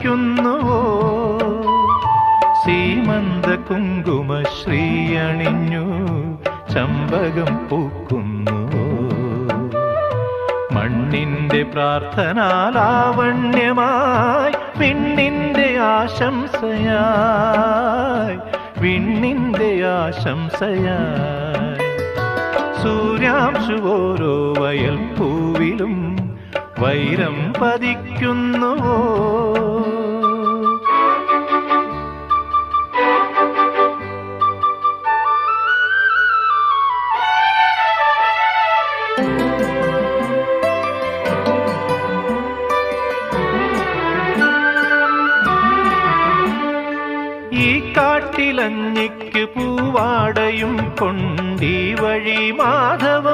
പതിക്കുന്നുവോ? സീമന്ത കുങ്കുമശ്രീ അണിഞ്ഞു ചമ്പകം പൂക്കുന്നുവോ? മണ്ണിന്റെ പ്രാർത്ഥനാലാവണ്യമായി വിണ്ണിന്റെ ആശംസയായി, വിണ്ണിന്റെ ആശംസയായി സൂര്യാംശു ഓരോ വയൽ പൂവിലും വൈരം പതിക്കുന്നുവോ? ഈ കാട്ടിലഞ്ഞിക്ക് പൂവാടയും കൊണ്ടീ വഴി മാധവ